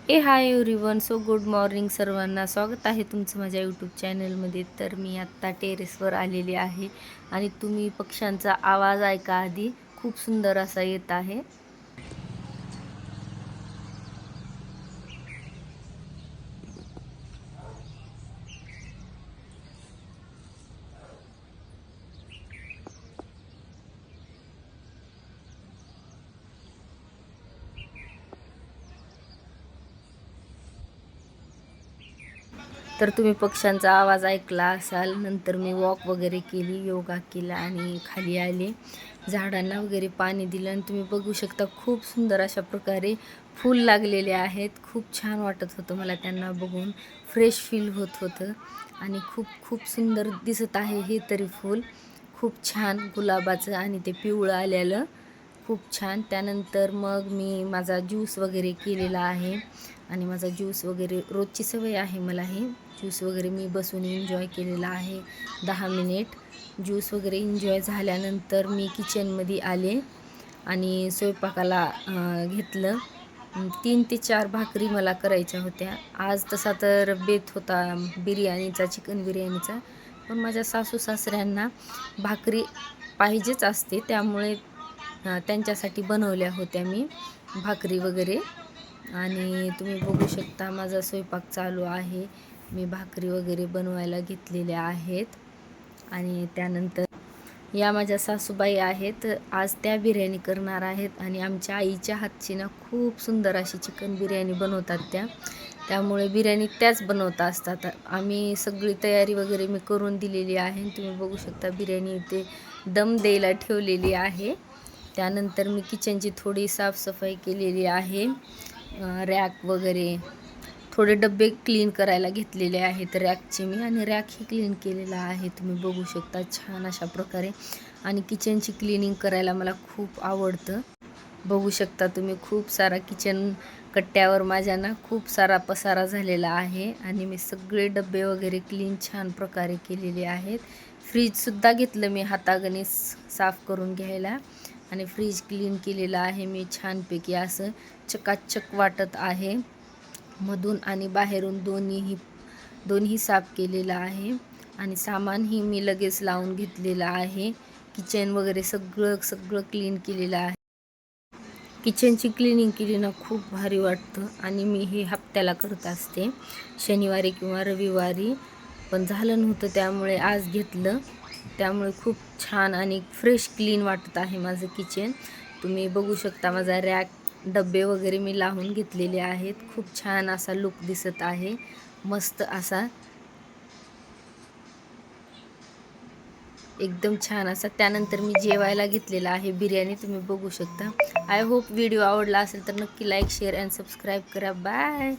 Hi everyone. So good morning सर्वांना. स्वागत आहे तुमचं माझ्या यूट्यूब चॅनलमध्ये. तर मी आत्ता टेरेसवर आलेली आहे आणि तुम्ही पक्ष्यांचा आवाज ऐका आधी. खूप सुंदर असा येत आहे. तर तुम्ही पक्ष्यांचा आवाज ऐकला असाल. नंतर मी वॉक वगैरे केली, योगा केला आणि खाली आले, झाडांना वगैरे पाणी दिलं आणि तुम्ही बघू शकता खूप सुंदर अशा प्रकारे फूल लागलेले आहेत. खूप छान वाटत होतं मला त्यांना बघून, फ्रेश फील होत होतं आणि खूप खूप सुंदर दिसत आहे हे तरी फूल. खूप छान गुलाबाचं आणि ते पिवळं आलेलं, खूप छान. त्यानंतर मग मी माझा ज्यूस वगैरे केलेला आहे आणि माझा ज्यूस वगैरे रोजची सवय आहे मला. हे ज्यूस वगैरे मी बसून एन्जॉय केलेला आहे 10 मिनिट. ज्यूस वगैरे एन्जॉय झाल्यानंतर मी किचनमध्ये आले आणि स्वयंपाकाला घेतलं. 3 ते 4 भाकरी मला करायच्या होत्या. आज तसा तर बेत होता बिर्याणीचा, चिकन बिर्याणीचा, पण माझ्या सासू सासऱ्यांना भाकरी पाहिजेच असते, त्यामुळे त्यांच्यासाठी बनवल्या होत्या मी भाकरी वगैरे. आणि तुम्ही बघू शकता माझा स्वयंपाक चालू आहे. मी भाकरी वगैरे बनवायला घेतलेल्या आहेत आणि त्यानंतर या माझ्या सासूबाई आहेत. आज त्या बिर्याणी करणार आहेत आणि आमच्या आईच्या हातची ना खूप सुंदर अशी चिकन बिर्याणी बनवतात त्या, त्यामुळे बिर्याणी त्याच बनवत असतात. आम्ही सगळी तयारी वगैरे मी करून दिलेली आहे. तुम्ही बघू शकता बिर्याणी इथे दम द्यायला ठेवलेली आहे. त्यानंतर मी किचनची थोडी साफसफाई केलेली आहे. रॅक वगैरे थोडे डब्बे क्लीन करायला घेतलेले आहेत रॅकचे मी, आणि रॅकही क्लीन केलेला आहे. तुम्ही बघू शकता छान अशा प्रकारे. आणि किचनची क्लिनिंग करायला मला खूप आवडतं. बघू शकता तुम्ही खूप सारा किचन कट्ट्यावर माझ्या ना खूप सारा पसारा झालेला आहे आणि मी सगळे डब्बे वगैरे क्लीन छान प्रकारे केलेले आहेत. फ्रीजसुद्धा घेतलं मी हातागणिक साफ करून घ्यायला आणि फ्रीज क्लीन केलेलं आहे मी छानपैकी. असं चकाचक वाटत आहे. मधून आणि बाहेरून दोन्ही साफ केलेलं आहे आणि सामानही मी लगेच लावून घेतलेलं आहे. किचन वगैरे सगळं क्लीन केलेलं आहे. किचनची क्लिनिंग केली ना खूप भारी वाटतं आणि मी हे हप्त्याला करत असते, शनिवारी किंवा रविवारी. पण झालं नव्हतं त्यामुळे आज घेतलं. त्यामुळे खूप छान आणि फ्रेश क्लीन वाटत आहे माझं किचन. तुम्ही बघू शकता माझा रॅक, डब्बे वगैरे मी लावून घेतलेले आहेत. खूप छान असा लुक दिसत आहे, मस्त असा, एकदम छान असा. त्यानंतर मी जेवायला घेतलेला आहे बिर्याणी, तुम्ही बघू शकता. आय होप व्हिडिओ आवडला असेल तर नक्की लाईक, शेअर अँड सबस्क्राईब करा. बाय.